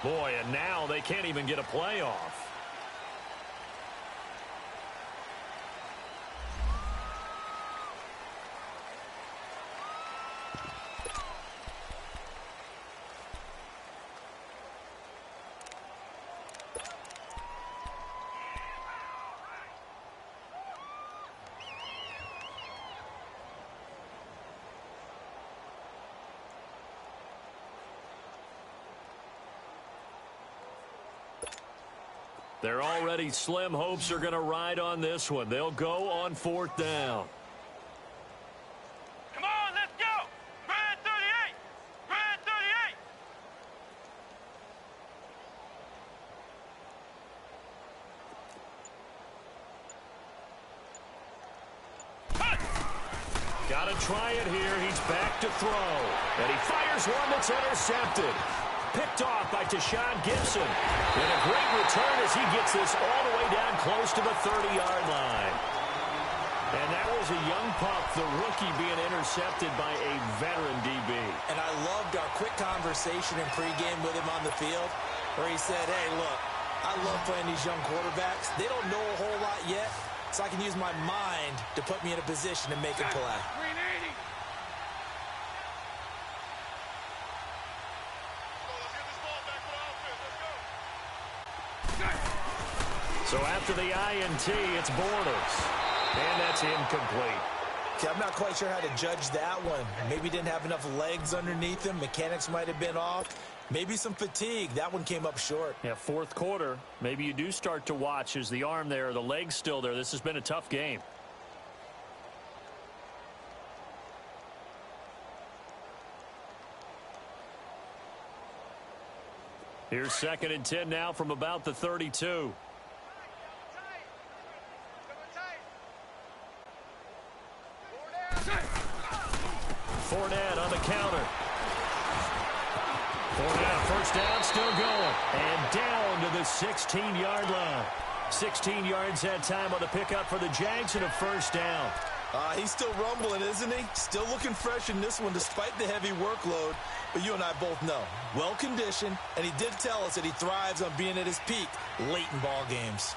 Boy, and now they can't even get a play off. Their already slim hopes are going to ride on this one. They'll go on 4th down. Got to try it here. He's back to throw. And he fires one that's intercepted. Picked off by Tashawn Gibson. And a great return as he gets this all the way down close to the 30-yard line. And that was a young pup, the rookie, being intercepted by a veteran DB. And I loved our quick conversation in pregame with him on the field where he said, hey, look, I love playing these young quarterbacks. They don't know a whole lot yet, so I can use my mind to put me in a position to make a play. So after the INT, it's Bortles. And that's incomplete. Okay, I'm not quite sure how to judge that one. Maybe didn't have enough legs underneath him. Mechanics might have been off. Maybe some fatigue. That one came up short. Yeah, fourth quarter. Maybe you do start to watch. Is the arm there, the leg's still there? This has been a tough game. Here's 2nd and 10 now from about the 32. Fournette on the counter. Fournette, first down, still going. And down to the 16-yard line. 16 yards that time on the pickup for the Jags and a first down. He's still rumbling, isn't he? Still looking fresh in this one despite the heavy workload. But you and I both know, well-conditioned, and he did tell us that he thrives on being at his peak late in ball games.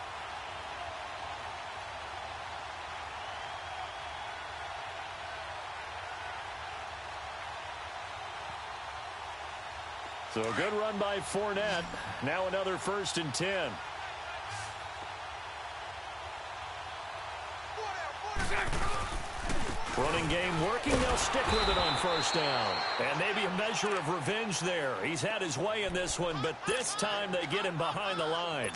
So a good run by Fournette. Now another 1st and 10. Running game working. They'll stick with it on first down. And maybe a measure of revenge there. He's had his way in this one, but this time they get him behind the line.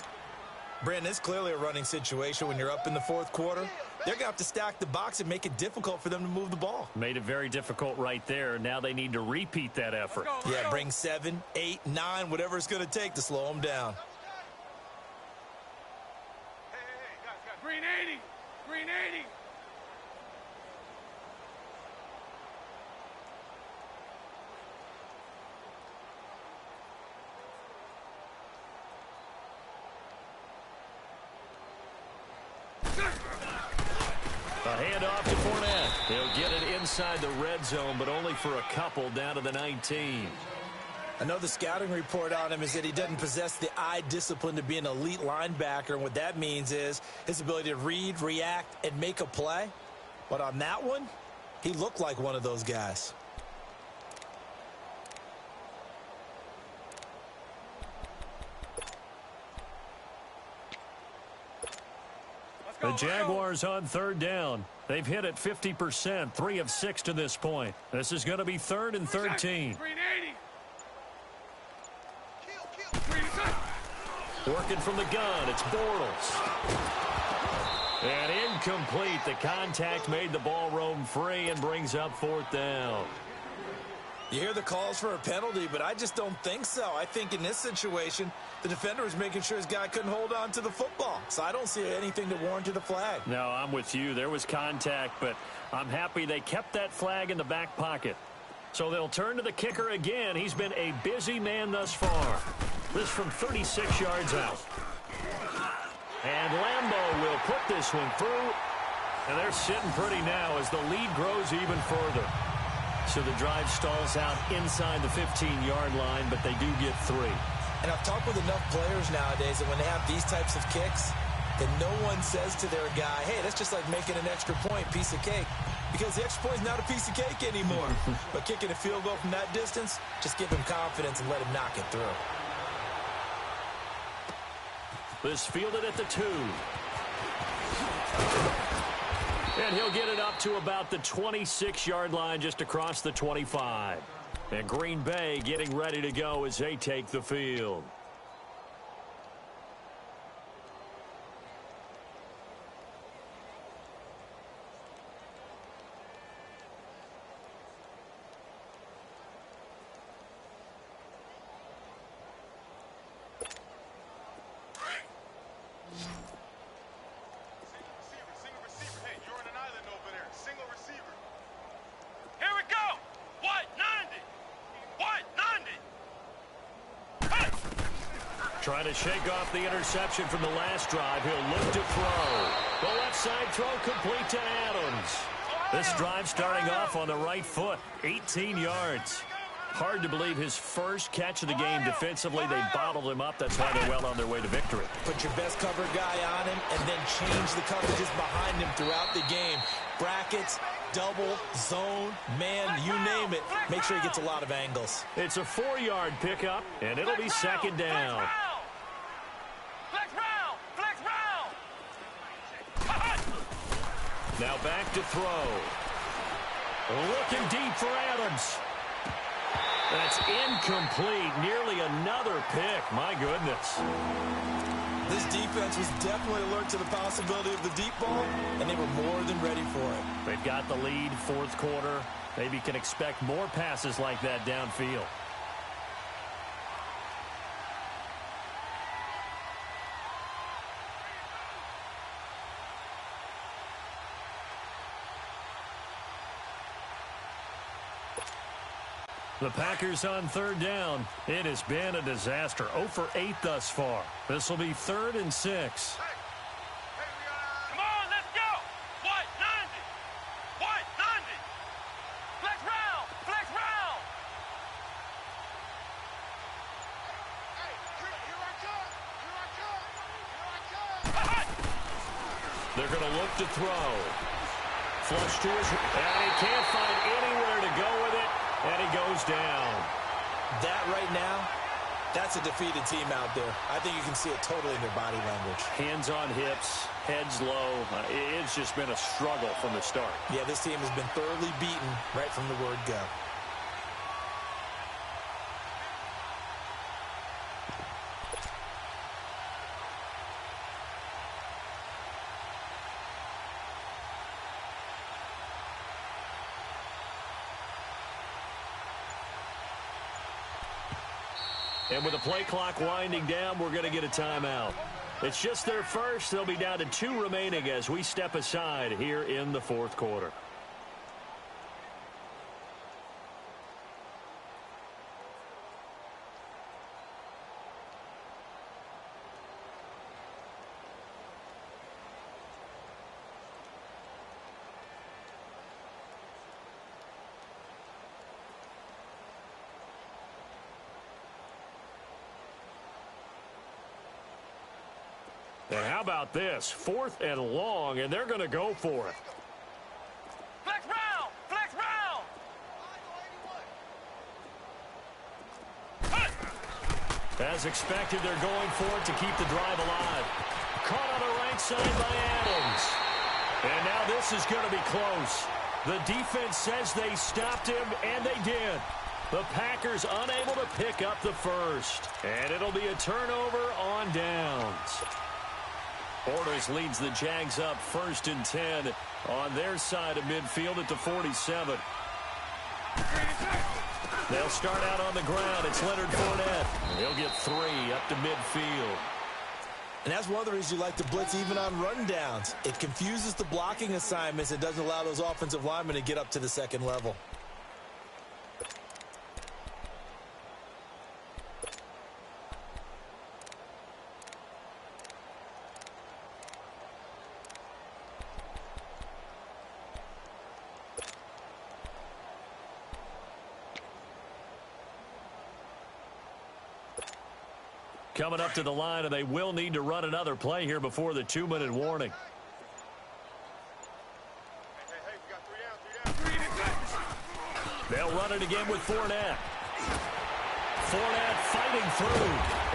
Brandon, it's clearly a running situation when you're up in the fourth quarter. They're going to have to stack the box and make it difficult for them to move the ball. Made it very difficult right there. Now they need to repeat that effort. Yeah, bring 7, 8, 9, whatever it's going to take to slow them down. Hey, guys. Green 80. Green 80. A handoff to Fournette. He'll get it inside the red zone, but only for a couple down to the 19. I know the scouting report on him is that he doesn't possess the eye discipline to be an elite linebacker, and what that means is his ability to read, react, and make a play. But on that one, he looked like one of those guys. The Jaguars on 3rd down. They've hit it 50%, 3 of 6 to this point. This is going to be 3rd and 13. Working from the gun, it's Bortles. And incomplete. The contact made the ball roam free and brings up 4th down. You hear the calls for a penalty, but I just don't think so. I think in this situation, the defender was making sure his guy couldn't hold on to the football. So I don't see anything that warranted a flag. No, I'm with you. There was contact, but I'm happy they kept that flag in the back pocket. So they'll turn to the kicker again. He's been a busy man thus far. This from 36 yards out. And Lambeau will put this one through. And they're sitting pretty now as the lead grows even further. So the drive stalls out inside the 15-yard line, but they do get 3. And I've talked with enough players nowadays that when they have these types of kicks, that no one says to their guy, hey, that's just like making an extra point, piece of cake. Because the extra point is not a piece of cake anymore. But kicking a field goal from that distance, just give him confidence and let him knock it through. This fielded at the 2. And he'll get it up to about the 26-yard line just across the 25. And Green Bay getting ready to go as they take the field. Trying to shake off the interception from the last drive. He'll look to throw. The left side throw complete to Adams. This drive starting off on the right foot. 18 yards. Hard to believe his first catch of the game defensively. They bottled him up. That's why they're well on their way to victory. Put your best cover guy on him and then change the coverages behind him throughout the game. Brackets, double, zone, man, you name it. Make sure he gets a lot of angles. It's a 4-yard pickup, and it'll be second down. Now back to throw. Looking deep for Adams. That's incomplete. Nearly another pick. My goodness. This defense was definitely alert to the possibility of the deep ball, and they were more than ready for it. They've got the lead, fourth quarter. Maybe can expect more passes like that downfield. The Packers on third down. It has been a disaster. 0 for 8 thus far. This will be 3rd and 6. Come on, let's go. White 90. White 90. Flex round. Flex round. Hey, here I come. Here I come. Here I come. They're going to look to throw. Flush to his... And he can't find anywhere to go with it. And he goes down. That right now, that's a defeated team out there. I think you can see it totally in their body language. Hands on hips, heads low. It's just been a struggle from the start. Yeah, this team has been thoroughly beaten right from the word go. And with the play clock winding down, we're going to get a timeout. It's just their first. They'll be down to 2 remaining as we step aside here in the fourth quarter. And how about this? 4th and long, and they're going to go for it. Flex round. Flex round. As expected, they're going for it to keep the drive alive. Caught on the right side by Adams. And now this is going to be close. The defense says they stopped him, and they did. The Packers unable to pick up the first. And it'll be a turnover on downs. Bortles leads the Jags up 1st and 10 on their side of midfield at the 47. They'll start out on the ground. It's Leonard Fournette. He'll get 3 up to midfield. And that's one of the reasons you like to blitz even on rundowns. It confuses the blocking assignments. It doesn't allow those offensive linemen to get up to the second level. Coming up to the line, and they will need to run another play here before the 2-minute warning. Hey, we got 3 down. They'll run it again with Fournette. Fournette fighting through.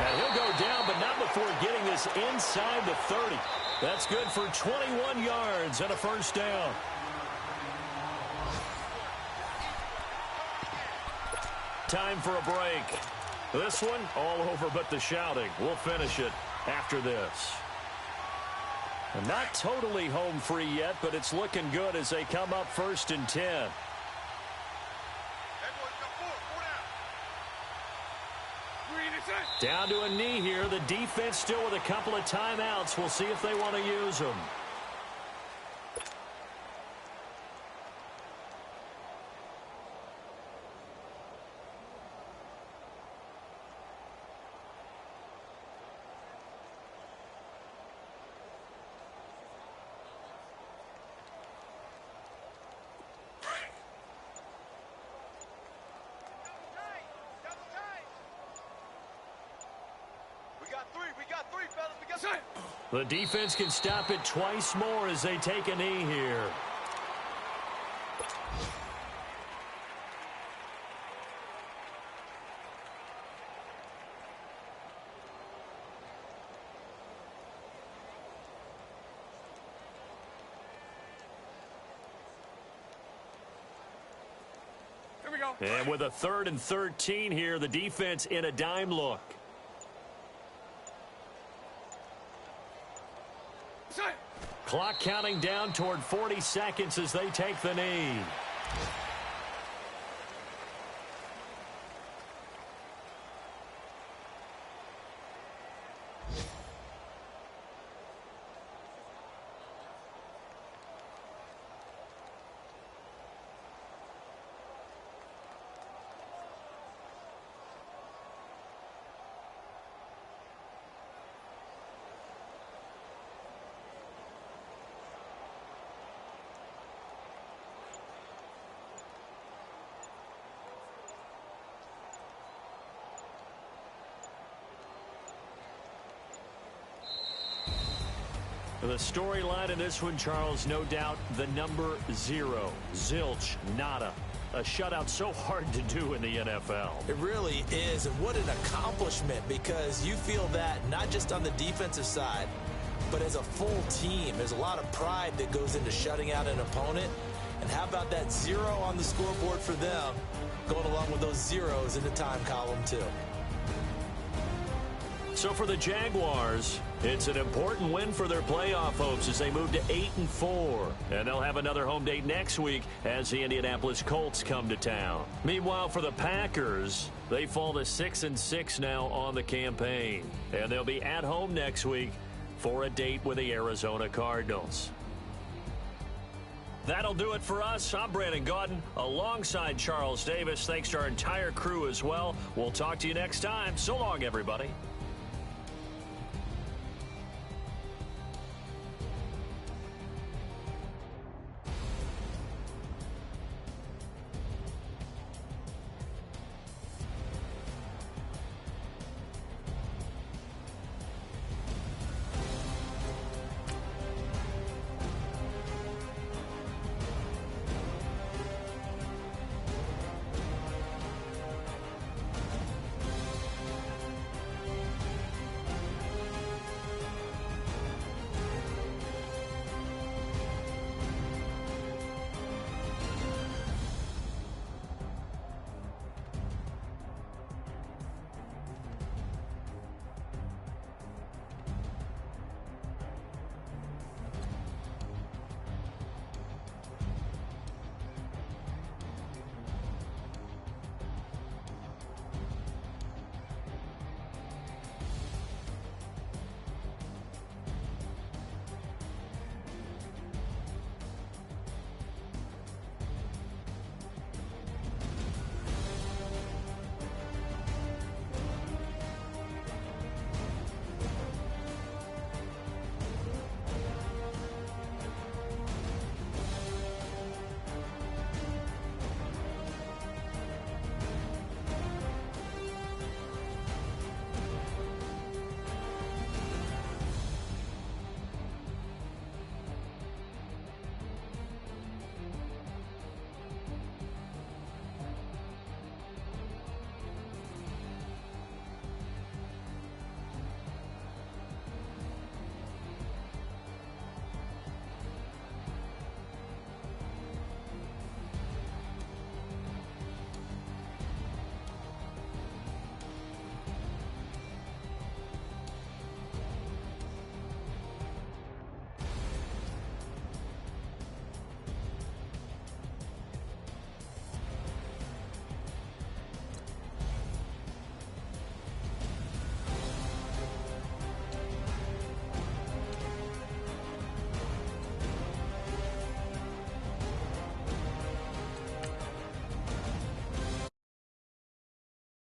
And he'll go down, but not before getting this inside the 30. That's good for 21 yards and a first down. Time for a break. This one, all over but the shouting. We'll finish it after this. And not totally home free yet, but it's looking good as they come up 1st and 10. Down to a knee here. The defense still with a couple of timeouts. We'll see if they want to use them. We got three, fellas. We got three. The defense can stop it twice more as they take a knee here. Here we go. And with a 3rd and 13 here, the defense in a dime look. Clock counting down toward 40 seconds as they take the knee. The storyline in this one, Charles, no doubt the number 0. Zilch, nada. A shutout so hard to do in the NFL. It really is, and what an accomplishment, because you feel that not just on the defensive side, but as a full team. There's a lot of pride that goes into shutting out an opponent. And how about that 0 on the scoreboard for them, going along with those zeros in the time column too. So for the Jaguars, it's an important win for their playoff hopes as they move to 8-4. And they'll have another home date next week as the Indianapolis Colts come to town. Meanwhile, for the Packers, they fall to 6-6 now on the campaign. And they'll be at home next week for a date with the Arizona Cardinals. That'll do it for us. I'm Brandon Gaudin alongside Charles Davis. Thanks to our entire crew as well. We'll talk to you next time. So long, everybody.